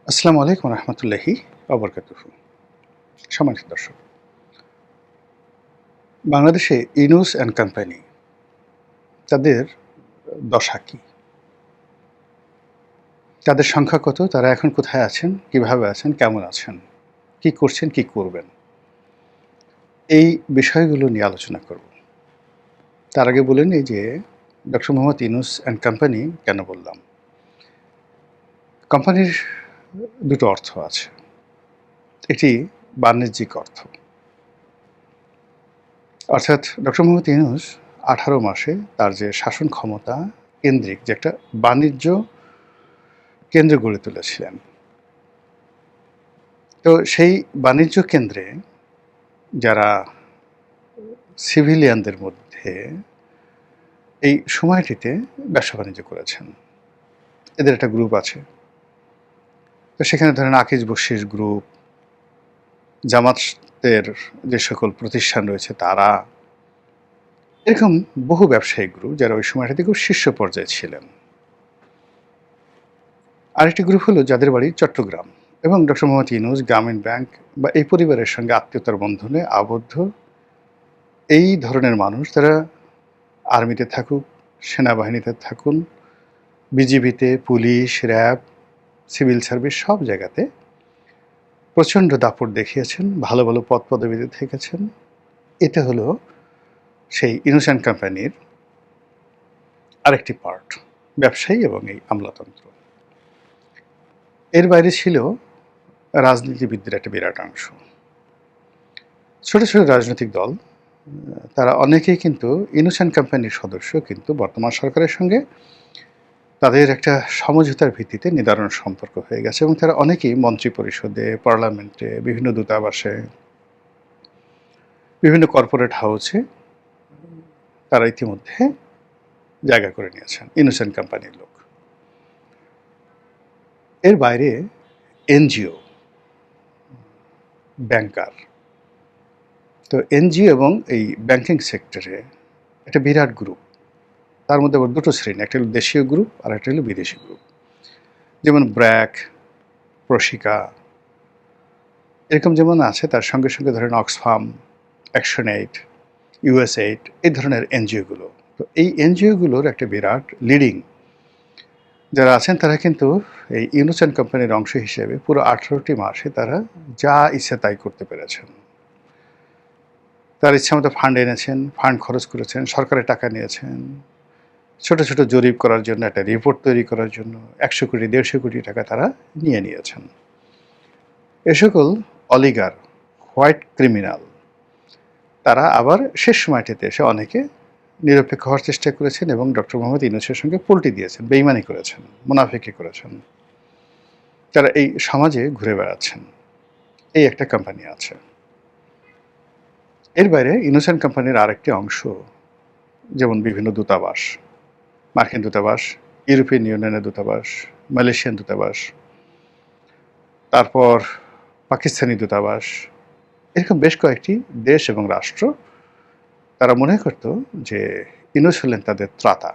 আসসালামু আলাইকুম রহমতুল্লাহি ওবরকাতুহু। সম্মানিত দর্শক, বাংলাদেশে ইনুস অ্যান্ড কোম্পানি তাদের দশা কি? তাদের সংখ্যা কত? তারা এখন কোথায় আছেন? কিভাবে আছেন? কেমন আছেন? কি করছেন? কি করবেন? এই বিষয়গুলো নিয়ে আলোচনা করব। তার আগে বলে নিই যে doctor Mohammad Yunus and company কেন বললাম? কোম্পানির দুটো অর্থ আছে। একটি বাণিজ্যিক অর্থ। অর্থাৎ ডক্টর মোহাম্মদ ইউনূস ১৮ মাসে তার যে শাসন ক্ষমতা কেন্দ্রিক যে একটা বাণিজ্য কেন্দ্র গড়ে তুলেছিলেন। তো সেই বাণিজ্য কেন্দ্রে যারা সিভিলিয়ানদের মধ্যে এই সময়টিতে ব্যবসা-বাণিজ্য করেছেন। এদের একটা গ্রুপ আছে। তো সেখানে ধরেন আকিজ বকশিস গ্রুপ, জামাতের যে সকল প্রতিষ্ঠান রয়েছে তারা, এরকম বহু ব্যবসায়িক গ্রুপ যারা ওই সময়টাতে খুব শীর্ষ পর্যায়ে ছিলেন। আরেকটি গ্রুপ হলো যাদের বাড়ি চট্টগ্রাম এবং ডক্টর মোহাম্মদ ইউনূস গ্রামীণ ব্যাংক বা এই পরিবারের সঙ্গে আত্মীয়তার বন্ধনে আবদ্ধ এই ধরনের মানুষ তারা আর্মিতে থাকুক, সেনাবাহিনীতে থাকুন, বিজিবিতে, পুলিশ, র্যাব, সিভিল সার্ভিস সব জায়গাতে প্রচণ্ড দাপট দেখিয়েছেন, ভালো ভালো পদপদবিতে থেকেছেন। এটা হলো সেই ইউনূস অ্যান্ড কোম্পানির আরেকটি পার্ট, ব্যবসায়ী এবং এই আমলাতন্ত্র। এর বাইরে ছিল রাজনীতিবিদদের একটা বিরাট অংশ। ছোট ছোট রাজনৈতিক দল, তারা অনেকেই কিন্তু ইউনূস অ্যান্ড কোম্পানির সদস্য, কিন্তু বর্তমান সরকারের সঙ্গে তাদের একটা সমঝোতার ভিত্তিতে নিদারুণ সম্পর্ক হয়ে গেছে এবং তারা অনেকেই মন্ত্রিপরিষদে, পার্লামেন্টে, বিভিন্ন দূতাবাসে, বিভিন্ন কর্পোরেট হাউসে তারা ইতিমধ্যে জায়গা করে নিয়েছেন ইউনূস অ্যান্ড কোম্পানির লোক। এর বাইরে এনজিও, ব্যাংকার। তো এনজিও এবং এই ব্যাংকিং সেক্টরে একটা বিরাট গ্রুপ। তার মধ্যে আবার দুটো শ্রেণী, একটা হলো দেশীয় গ্রুপ আর একটা হলো বিদেশি গ্রুপ। যেমন ব্র্যাক, প্রশিকা, এরকম যেমন আছে, তার সঙ্গে সঙ্গে ধরেন অক্সফাম, অ্যাকশন এইড, ইউএসএইড, এই ধরনের এনজিওগুলো। তো এই এনজিওগুলোর একটা বিরাট লিডিং যারা আছেন তারা কিন্তু এই ইউনূস অ্যান্ড কোম্পানির অংশ হিসেবে পুরো ১৮টি মাসে তারা যা ইচ্ছা তাই করতে পেরেছেন। তার ইচ্ছামতো ফান্ড এনেছেন, ফান্ড খরচ করেছেন, সরকারের টাকা নিয়েছেন, ছোট ছোট জরিপ করার জন্য, একটা রিপোর্ট তৈরি করার জন্য ১০০ কোটি ১৫০ কোটি টাকা তারা নিয়েছেন। এ সকল অলিগার, হোয়াইট ক্রিমিনাল, তারা আবার শেষ সময়টিতে এসে অনেকে নিরপেক্ষ হওয়ার চেষ্টা করেছেন এবং ডক্টর মোহাম্মদ ইউনূসের সঙ্গে পল্টি দিয়েছেন, বেইমানি করেছেন, মুনাফিকি করেছেন। তারা এই সমাজে ঘুরে বেড়াচ্ছেন। এই একটা কোম্পানি আছে। এর বাইরে ইউনূস অ্যান্ড কোম্পানির আরেকটি অংশ, যেমন বিভিন্ন দূতাবাস, মার্কিন দূতাবাস, ইউরোপিয়ান ইউনিয়নের দূতাবাস, মালয়েশিয়ান দূতাবাস, তারপর পাকিস্তানি দূতাবাস, এরকম বেশ কয়েকটি দেশ এবং রাষ্ট্র তারা মনে করত যে ইউনূস হলেন তাদের ত্রাতা।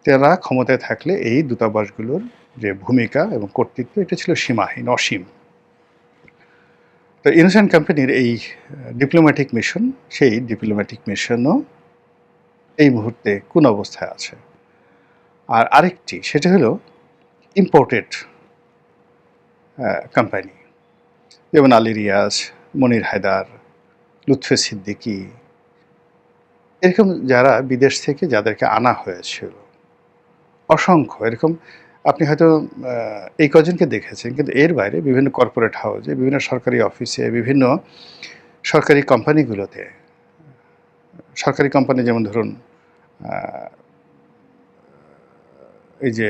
তারা ক্ষমতায় থাকলে এই দূতাবাসগুলোর যে ভূমিকা এবং কর্তৃত্ব, এটা ছিল সীমাহীন, অসীম। তো ইউনূস অ্যান্ড কোম্পানির এই ডিপ্লোম্যাটিক মিশন, সেই ডিপ্লোম্যাটিক মিশনও এই মুহূর্তে কোন অবস্থায় আছে। আর আরেকটি, সেটা হলো ইম্পোর্টেড কোম্পানি, যেমন আলী রিয়াজ, মনির হায়দার, লুৎফে সিদ্দিকী, এরকম যারা বিদেশ থেকে যাদেরকে আনা হয়েছিল অসংখ্য। এরকম আপনি হয়তো এই কজনকে দেখেছেন, কিন্তু এর বাইরে বিভিন্ন কর্পোরেট হাউসে, বিভিন্ন সরকারি অফিসে, বিভিন্ন সরকারি কোম্পানিগুলোতে, সরকারি কোম্পানি যেমন ধরুন এই যে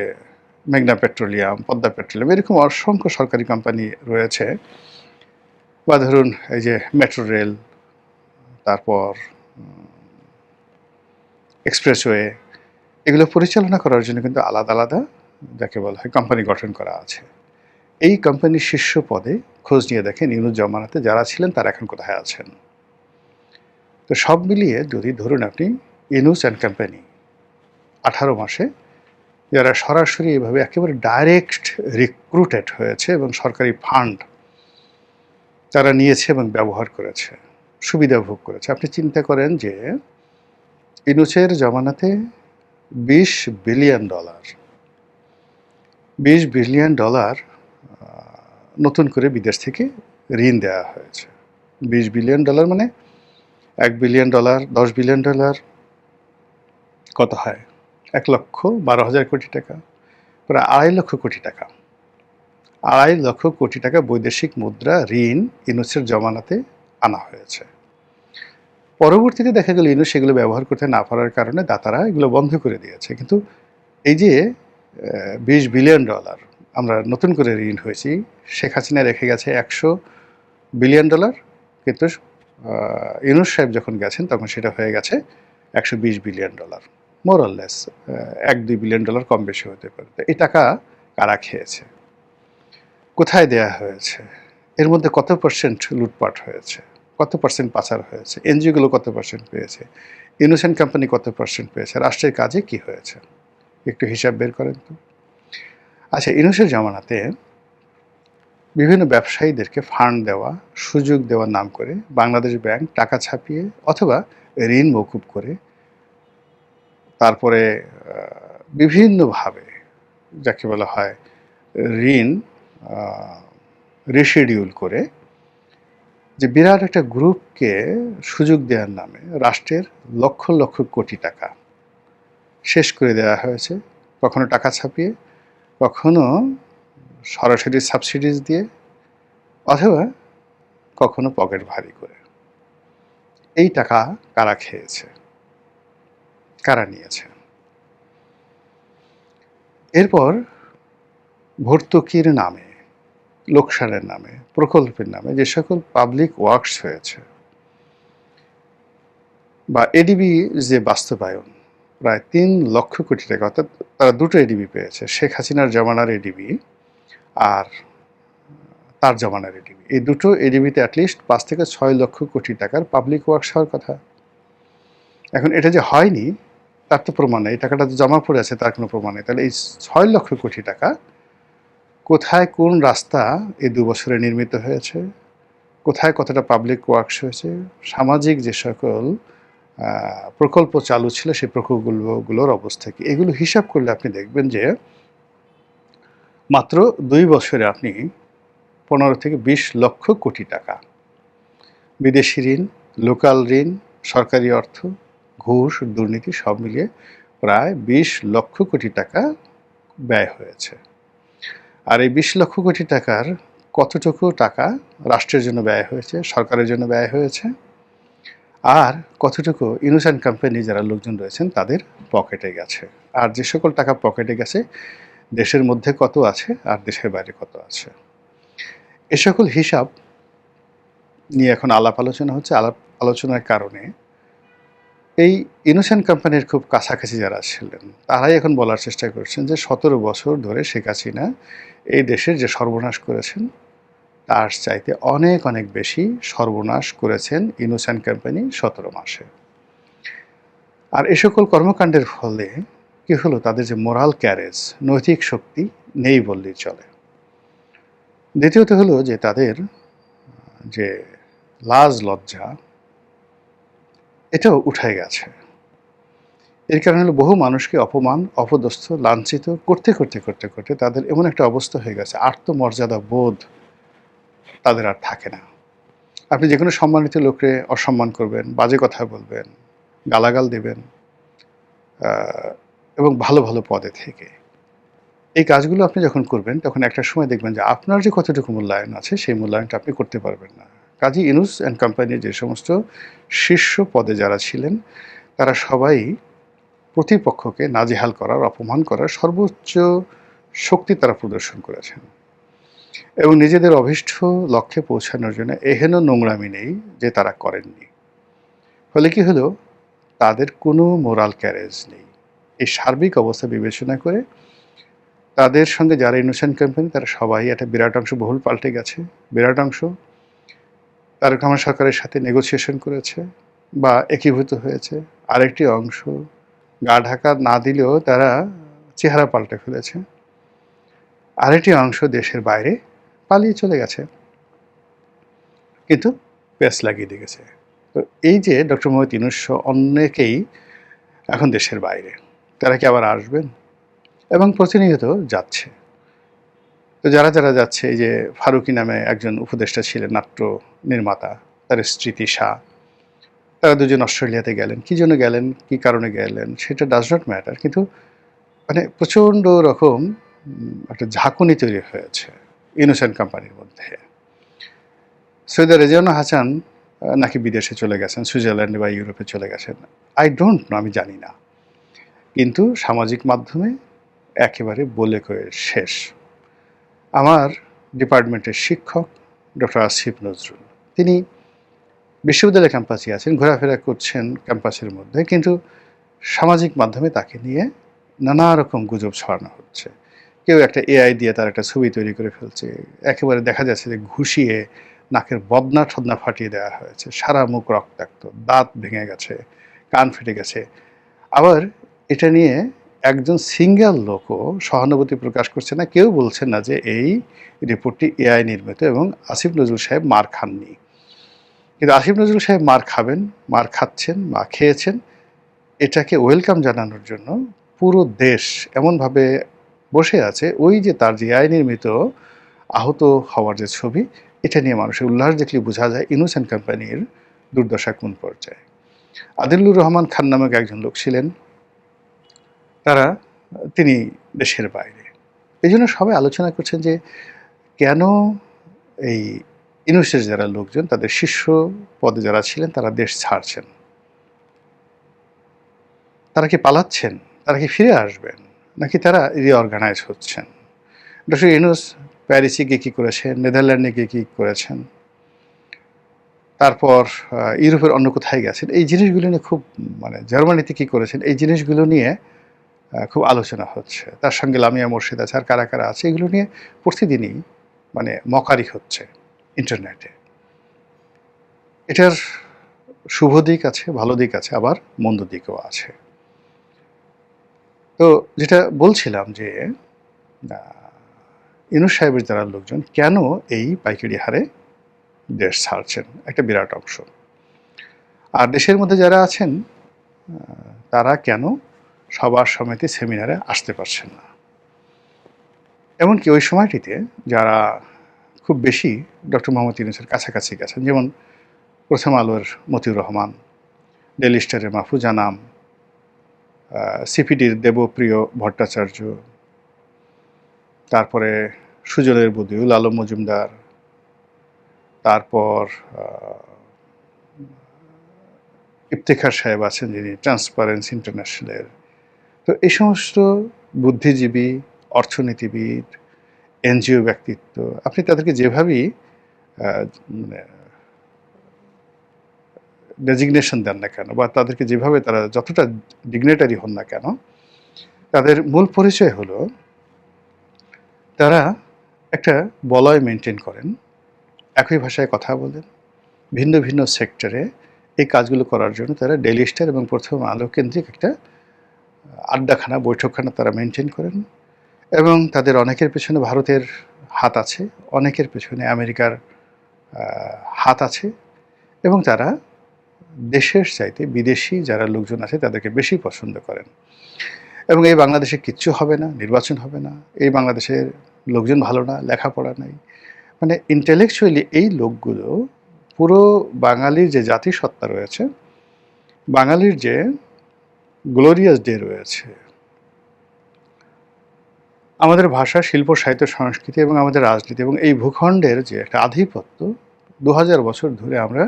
মেঘনা পেট্রোলিয়াম, পদ্মা পেট্রোলিয়াম, এরকম অসংখ্য সরকারি কোম্পানি রয়েছে। বা ধরুন এই যে মেট্রো রেল, তারপর এক্সপ্রেসওয়ে, এগুলো পরিচালনা করার জন্য কিন্তু আলাদা আলাদা যাকে বলা হয় কোম্পানি গঠন করা আছে। এই কোম্পানির শীর্ষ পদে খোঁজ নিয়ে দেখেন ইউনূস জামানাতে যারা ছিলেন তারা এখন কোথায় আছেন। তো সব মিলিয়ে যদি ধরুন আপনি ইউনূস অ্যান্ড কোম্পানি ১৮ মাসে যারা সরাসরি এভাবে একেবারে ডাইরেক্ট রিক্রুটেড হয়েছে এবং সরকারি ফান্ড তারা নিয়েছে এবং ব্যবহার করেছে, সুবিধা ভোগ করেছে। আপনি চিন্তা করেন যে ইউনূসের জমানাতে $20 বিলিয়ন, $20 বিলিয়ন নতুন করে বিদেশ থেকে ঋণ দেওয়া হয়েছে। $20 বিলিয়ন মানে $1 বিলিয়ন, $10 বিলিয়ন কত হয়? 1,12,000 কোটি টাকা, প্রায় 2.5 লক্ষ কোটি টাকা। 2.5 লক্ষ কোটি টাকা বৈদেশিক মুদ্রা ঋণ ইউনূসের জমানাতে আনা হয়েছে। পরবর্তীতে দেখা গেল ইউনূস সেগুলো ব্যবহার করতে না পারার কারণে দাতারা এগুলো বন্ধ করে দিয়েছে। কিন্তু এই যে $20 বিলিয়ন আমরা নতুন করে ঋণ হয়েছি, শেখ হাসিনা রেখে গেছে $100 বিলিয়ন, কিন্তু ইউনূস সাহেব যখন গেছেন তখন সেটা হয়ে গেছে $120 billion, more or less $1-2 billion কম বেশি হতে পারে। তো এই টাকা কারা খেয়েছে, কোথায় দেয়া হয়েছে, এর মধ্যে কত পার্সেন্ট লুটপাট হয়েছে, কত পার্সেন্ট পাচার হয়েছে, এনজিওগুলো কত পার্সেন্ট পেয়েছে, ইউনূস অ্যান্ড কোম্পানি কত পার্সেন্ট পেয়েছে, রাষ্ট্রের কাজে কি হয়েছে, একটু হিসাব বের করেন তো। আচ্ছা, ইউনূসের জমানাতে বিভিন্ন ব্যবসায়ীদেরকে ফান্ড দেওয়া, সুযোগ দেওয়ার নাম করে বাংলাদেশ ব্যাংক টাকা ছাপিয়ে অথবা ঋণ মকুব করে তারপরে বিভিন্নভাবে যাকে বলা হয় ঋণ রিশিডিউল করে যে বিরাট একটা গ্রুপকে সুযোগ দেওয়ার নামে রাষ্ট্রের লক্ষ লক্ষ কোটি টাকা শেষ করে দেওয়া হয়েছে, কখনো টাকা ছাপিয়ে, কখনো সরাসরি সাবসিডিজ দিয়ে, অথবা কখনো পকেট ভারী করে। এই টাকা কারা খেয়েছে, কারা নিয়েছে? এরপর ভর্তুকির নামে, লোকসানের নামে, প্রকল্পের নামে যে সকল পাবলিক ওয়ার্কস হয়েছে বা এডিবি যে বাস্তবায়ন, প্রায় 3 লক্ষ কোটি টাকা, অর্থাৎ তারা দুটো এডিবি পেয়েছে, শেখ হাসিনার জমানার এডিবি আর তার জমানার এডিবি। এই দুটো এডিবিতে অ্যাটলিস্ট 5 থেকে 6 লক্ষ কোটি টাকার পাবলিক ওয়ার্কস হওয়ার কথা। এখন এটা যে হয়নি তার তো প্রমাণ নেই, এই টাকাটা জমা পড়ে আছে তার কোনো প্রমাণ নেই। তাহলে এই 6 লক্ষ কোটি টাকা কোথায় কোন রাস্তা এই 2 বছরে নির্মিত হয়েছে, কোথায় কতটা পাবলিক ওয়ার্কস হয়েছে, সামাজিক যে সকল প্রকল্প চালু ছিল সেই প্রকল্পগুলোর অবস্থা কি, এগুলো হিসাব করলে আপনি দেখবেন যে মাত্র 2 বছরে আপনি 15 থেকে 20 লক্ষ কোটি টাকা বিদেশি ঋণ, লোকাল ঋণ, সরকারি অর্থ, ঘুষ, দুর্নীতি সব মিলিয়ে প্রায় 20 লক্ষ কোটি টাকা ব্যয় হয়েছে। আর এই 20 লক্ষ কোটি টাকার কতটুকু টাকা রাষ্ট্রের জন্য ব্যয় হয়েছে, সরকারের জন্য ব্যয় হয়েছে, আর কতটুকু ইউনূস অ্যান্ড কোম্পানি যারা লোকজন রয়েছেন তাদের পকেটে গেছে। আর যে সকল টাকা পকেটে গেছে দেশের মধ্যে কত আছে আর দেশের বাইরে কত আছে, এ সকল হিসাব নিয়ে এখন আলাপ আলোচনা হচ্ছে। আলাপ আলোচনার কারণে এই ইউনূস অ্যান্ড কোম্পানির খুব কাছাকাছি যারা ছিলেন তারাই এখন বলার চেষ্টা করছেন যে 17 বছর ধরে শেখ হাসিনা এই দেশের যে সর্বনাশ করেছেন তার চাইতে অনেক অনেক বেশি সর্বনাশ করেছেন ইউনূস অ্যান্ড কোম্পানি 17 মাসে। আর এ সকল কর্মকাণ্ডের ফলে কি হলো, তাদের যে মোরাল ক্যারেজ, নৈতিক শক্তি নেই বললেই চলে। দ্বিতীয়ত হলো যে তাদের যে লাজ লজ্জা এটাও উঠে গেছে। এর কারণে হলো বহু মানুষকে অপমান, অপদস্থ, লাঞ্ছিত করতে করতে করতে করতে তাদের এমন একটা অবস্থা হয়ে গেছে, আত্মমর্যাদা বোধ তাদের আর থাকে না। আপনি যে কোনো সম্মানিত লোককে অসম্মান করবেন, বাজে কথা বলবেন, গালাগাল দেবেন, এবং ভালো ভালো পদে থেকে এই কাজগুলো আপনি যখন করবেন তখন একটা সময় দেখবেন যে আপনার যে কতটুকু মূল্যায়ন আছে সেই মূল্যায়নটা আপনি করতে পারবেন না। কাজী ইউনূস অ্যান্ড কোম্পানির যে সমস্ত শীর্ষ পদে যারা ছিলেন তারা সবাই প্রতিপক্ষকে নাজেহাল করার, অপমান করার সর্বোচ্চ শক্তি তারা প্রদর্শন করেছেন এবং নিজেদের অভীষ্ট লক্ষ্যে পৌঁছানোর জন্য এহেন নোংরামি নেই যে তারা করেননি। ফলে কি হলো, তাদের কোনো মোরাল ক্যারেজ নেই। এই সার্বিক অবস্থা বিবেচনা করে তাদের সঙ্গে যারা ইউনূস অ্যান্ড কোম্পানি তারা সবাই একটা বিরাট অংশ বহুল পাল্টে গেছে। বিরাট অংশ তারেক রহমান সরকারের সাথে নেগোসিয়েশন করেছে বা একীভূত হয়েছে। আরেকটি অংশ গা ঢাকা না দিলেও তারা চেহারা পাল্টে ফেলেছে, আরেকটি অংশ দেশের বাইরে পালিয়ে চলে গেছে, কিন্তু পেস লাগিয়ে দিয়ে গেছে। তো এই যে ডক্টর মোহাম্মদ ইউনূস অনেকেই এখন দেশের বাইরে, তারা কি আবার আসবেন? এবং প্রতিনিয়ত যাচ্ছে। তো যারা যারা যাচ্ছে, এই যে ফারুকী নামে একজন উপদেষ্টা ছিলেন, নাট্য নির্মাতা, তার স্ত্রী তিশা, তারা দুজন অস্ট্রেলিয়াতে গেলেন। কি জন্য গেলেন, কি কারণে গেলেন সেটা ডাজ নট ম্যাটার, কিন্তু মানে প্রচণ্ড রকম একটা ঝাঁকুনি তৈরি হয়েছে ইনোসেন্ট কোম্পানির মধ্যে। সৈয়দা রেজিয়ানা হাসান নাকি বিদেশে চলে গেছেন, সুইজারল্যান্ডে বা ইউরোপে চলে গেছেন, আই ডোন্ট নো, আমি জানি না, কিন্তু সামাজিক মাধ্যমে একেবারে বলে কয়ে শেষ। আমার ডিপার্টমেন্টের শিক্ষক ডক্টর আসিফ নজরুল, তিনি বিশ্ববিদ্যালয় ক্যাম্পাসে আছেন, ঘোরাফেরা করছেন ক্যাম্পাসের মধ্যে, কিন্তু সামাজিক মাধ্যমে তাকে নিয়ে নানা রকম গুজব ছড়ানো হচ্ছে। কেউ একটা এআই দিয়ে তার একটা ছবি তৈরি করে ফেলছে, একেবারে দেখা যাচ্ছে যে ঘুষিয়ে নাকের বদনা ঠদনা ফাটিয়ে দেওয়া হয়েছে, সারা মুখ রক্তাক্ত, দাঁত ভেঙে গেছে, কান ফেটে গেছে। আবার এটা নিয়ে একজন সিঙ্গেল লোকও সহানুভূতি প্রকাশ করছে না, কেউ বলছে না যে এই রিপোর্টটি এআই নির্মিত এবং আসিফ নজরুল সাহেব মার খাননি। কিন্তু আসিফ নজরুল সাহেব মার খাবেন, মার খাচ্ছেন বা খেয়েছেন, এটাকে ওয়েলকাম জানানোর জন্য পুরো দেশ এমনভাবে বসে আছে, ওই যে তার যে এআই নির্মিত আহত হওয়ার যে ছবি, এটা নিয়ে মানুষের উল্লাস দেখলে বোঝা যায় ইনোসেন্ট কোম্পানির দুর্দশা কোন পর্যায়ে। আদিলুর রহমান খান নামক একজন লোক ছিলেন, তিনি দেশের বাইরে। এই জন্য সবাই আলোচনা করছেন যে কেন এই ইউনূসের যারা লোকজন, তাদের শীর্ষ পদে যারা ছিলেন, তারা দেশ ছাড়ছেন। তারা কি পালাচ্ছেন, তারা কি ফিরে আসবেন, নাকি তারা রিঅর্গানাইজ হচ্ছেন? ডক্টর ইউনূস প্যারিসে গিয়ে কী করেছেন, নেদারল্যান্ডে গিয়ে কী করেছেন, তারপর ইউরোপের অন্য কোথায় গেছেন, এই জিনিসগুলো নিয়ে খুব, মানে জার্মানিতে কী করেছেন, এই জিনিসগুলো নিয়ে খুব আলোচনা হচ্ছে। তার সঙ্গে লামিয়া মোর্শেদ আছে, আর কারা কারা আছে, এগুলো নিয়ে প্রতিদিনই মানে মকারি হচ্ছে ইন্টারনেটে। এটার শুভ দিক আছে, ভালো দিক আছে, আবার মন্দ দিকও আছে। তো যেটা বলছিলাম যে ইউনূস সাহেবের যারা লোকজন কেন এই পাইকারি হারে দেশ ছাড়ছেন, একটা বিরাট অংশ। আর দেশের মধ্যে যারা আছেন তারা কেন সবার সমিতি সেমিনারে আসতে পারছেন না। এমনকি ওই সময়টিতে যারা খুব বেশি ডক্টর মোহাম্মদ ইউনূসের কাছাকাছি গেছেন, যেমন প্রথম আলোর মতিউর রহমান, ডেইলি স্টারের মাহফুজা নাম, সিপিডির দেবপ্রিয় ভট্টাচার্য, তারপরে সুজনের বদিউল আলম মজুমদার, তারপর ইফতেখার সাহেব আছেন যিনি ট্রান্সপারেন্সি ইন্টারন্যাশনালের। তো এই সমস্ত বুদ্ধিজীবী, অর্থনীতিবিদ, এনজিও ব্যক্তিত্ব, আপনি তাদেরকে যেভাবেই মানে ডেজিগনেশন দেন না কেন, বা তাদেরকে যেভাবে তারা যতটা ডিগনেটারি হন না কেন, তাদের মূল পরিচয় হলো তারা একটা বলয় মেনটেন করেন, একই ভাষায় কথা বলেন, ভিন্ন ভিন্ন সেক্টরে এই কাজগুলো করার জন্য তারা ডেইলি স্টার এবং প্রথম আলো কেন্দ্রিক একটা আড্ডাখানা, বৈঠকখানা তারা মেনটেন করেন। এবং তাদের অনেকের পেছনে ভারতের হাত আছে, অনেকের পেছনে আমেরিকার হাত আছে, এবং তারা দেশের চাইতে বিদেশি যারা লোকজন আছে তাদেরকে বেশি পছন্দ করেন। এবং এই বাংলাদেশে কিচ্ছু হবে না, নির্বাচন হবে না, এই বাংলাদেশের লোকজন ভালো না, লেখাপড়া নাই, মানে ইন্টেলেকচুয়ালি এই লোকগুলো পুরো বাঙালির যে জাতিসত্তা রয়েছে, বাঙালির যে গ্লোরিয়াস ডে রয়েছে, আমাদের ভাষা, শিল্প, সাহিত্য, সংস্কৃতি এবং আমাদের রাজনীতি এবং এই ভূখণ্ডের যে একটা আধিপত্য, 2000 বছর ধরে আমরা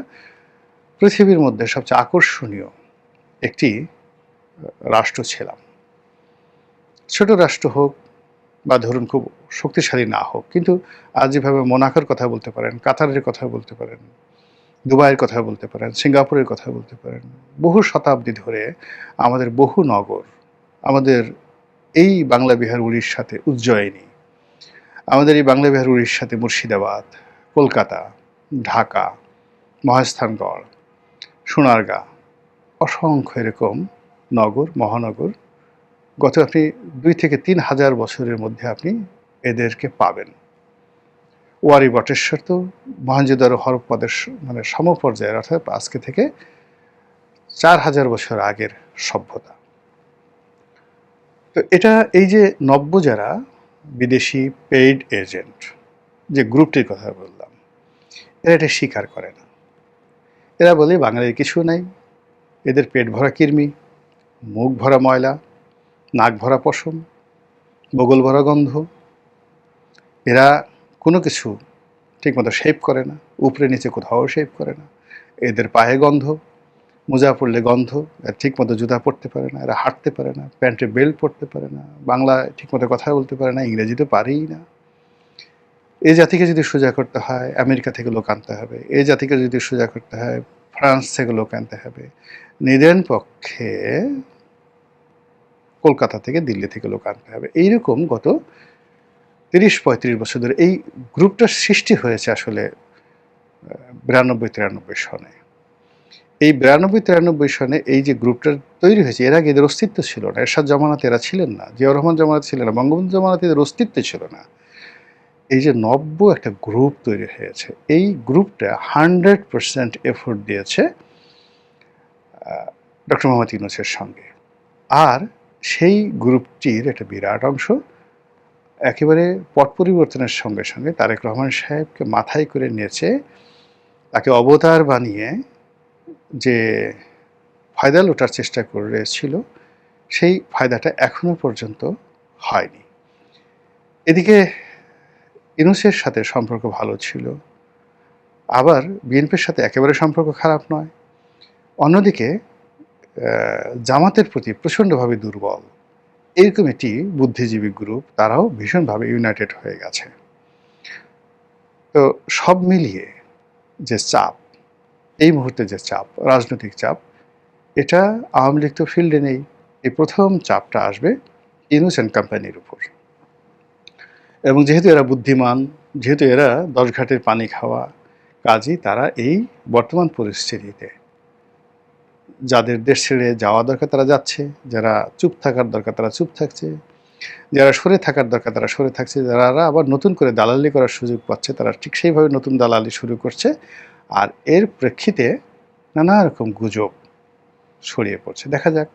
পৃথিবীর মধ্যে সবচেয়ে আকর্ষণীয় একটি রাষ্ট্র ছিলাম। ছোট রাষ্ট্র হোক বা ধরুন খুব শক্তিশালী না হোক, কিন্তু আজ যেভাবে মোনাকোর কথা বলতে পারেন, কাতারের কথা বলতে পারেন, দুবাইয়ের কথা বলতে পারেন, সিঙ্গাপুরের কথা বলতে পারেন, বহু শতাব্দী ধরে আমাদের বহু নগর, আমাদের এই বাংলা বিহার উড়িষ্যাতে উজ্জয়িনী, আমাদের এই বাংলা বিহার উড়িষ্যাতে মুর্শিদাবাদ, কলকাতা, ঢাকা, মহাস্থানগড়, সোনারগাঁ, অসংখ্য এরকম নগর, মহানগর গত আপনি ২ থেকে ৩ হাজার বছরের মধ্যে আপনি এদেরকে পাবেন। ওয়ারী বটেশ্বর তো মহেঞ্জোদারো হরপ্পাদের মানে সমপর্যায়ের, অর্থাৎ আজকে থেকে ৪,০০০ বছর আগের সভ্যতা। তো এটা এই যে নব্য যারা বিদেশি পেইড এজেন্ট, যে গ্রুপটির কথা বললাম, এরা এটা স্বীকার করে না। এরা বলে বাঙালির কিছু নাই, এদের পেট ভরা কৃমি, মুখ ভরা ময়লা, নাক ভরা পশম, বগল ভরা গন্ধ। এরা কোনো কিছু ঠিকমতো শেভ করে না, উপরে নিচে কোথাও শেভ করে না। এদের পায়ে গন্ধ, মোজা পরলে গন্ধ, এরা ঠিকমতো জুতা পরতে পারে না, এরা হাঁটতে পারে না, প্যান্টে বেল্ট পরতে পারে না, বাংলায় ঠিকমতো কথা বলতে পারে না, ইংরেজি তো পারেই না। এই জাতিকে যদি সোজা করতে হয় আমেরিকা থেকে লোক আনতে হবে, এই জাতিকে যদি সোজা করতে হয় ফ্রান্স থেকে লোক আনতে হবে, নিদেন পক্ষে কলকাতা থেকে দিল্লি থেকে লোক আনতে হবে। এইরকম গত ৩০-৩৫ বছর ধরে এই গ্রুপটার সৃষ্টি হয়েছে আসলে ৯২-৯৩ সনে। এই ৯২-৯৩ সনে এই যে গ্রুপটা তৈরি হয়েছে, এর আগে এদের অস্তিত্ব ছিল না। এরশাদ জমানাতে এরা ছিলেন না, জিয়াউর রহমান জমানাতে ছিলেন না, বঙ্গবন্ধু জমানাতে এদের অস্তিত্ব ছিল না। এই যে নব্য একটা গ্রুপ তৈরি হয়েছে, এই গ্রুপটা 100% এফোর্ট দিয়েছে ডক্টর মোহাম্মদ ইউনূসের সঙ্গে। আর সেই গ্রুপটির একটা বিরাট অংশ একেবারে পট পরিবর্তনের সঙ্গে সঙ্গে তারেক রহমান সাহেবকে মাথায় করে নিয়েছে, তাকে অবতার বানিয়ে যে ফায়দা লোটার চেষ্টা করেছিল, সেই ফায়দাটা এখনো পর্যন্ত হয়নি। এদিকে ইউনূসের সাথে সম্পর্ক ভালো ছিল, আবার বিএনপির সাথে একেবারে সম্পর্ক খারাপ নয়। অন্যদিকে জামাতের প্রতি প্রচণ্ডভাবে দুর্বল এরকম একটি বুদ্ধিজীবী গ্রুপ, তারাও ভীষণভাবে ইউনাইটেড হয়ে গেছে। তো সব মিলিয়ে যে চাপ, এই মুহূর্তে যে চাপ, রাজনৈতিক চাপ, এটা আওয়ামী লীগ তো ফিল্ডে নেই। এই প্রথম চাপটা আসবে ইউনূস অ্যান্ড কোম্পানির উপর। এবং যেহেতু এরা বুদ্ধিমান, যেহেতু এরা ১০ ঘাটের পানি খাওয়া, কাজেই তারা এই বর্তমান পরিস্থিতিতে যাদের দেশ ছেড়ে যাওয়া দরকার তারা যাচ্ছে, যারা চুপ থাকার দরকার তারা চুপ থাকছে, যারা সরে থাকার দরকার তারা সরে থাকছে, যারা আবার নতুন করে দালালি করার সুযোগ পাচ্ছে তারা ঠিক সেইভাবে নতুন দালালি শুরু করছে। আর এর প্রেক্ষিতে নানা রকম গুজব ছড়িয়ে পড়ছে। দেখা যাক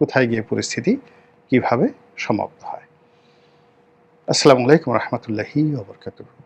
কোথায় গিয়ে পরিস্থিতি কিভাবে সমাপ্ত হয়। আসসালামু আলাইকুম রহমতুল্লাহি ওয়া বারাকাতুহু।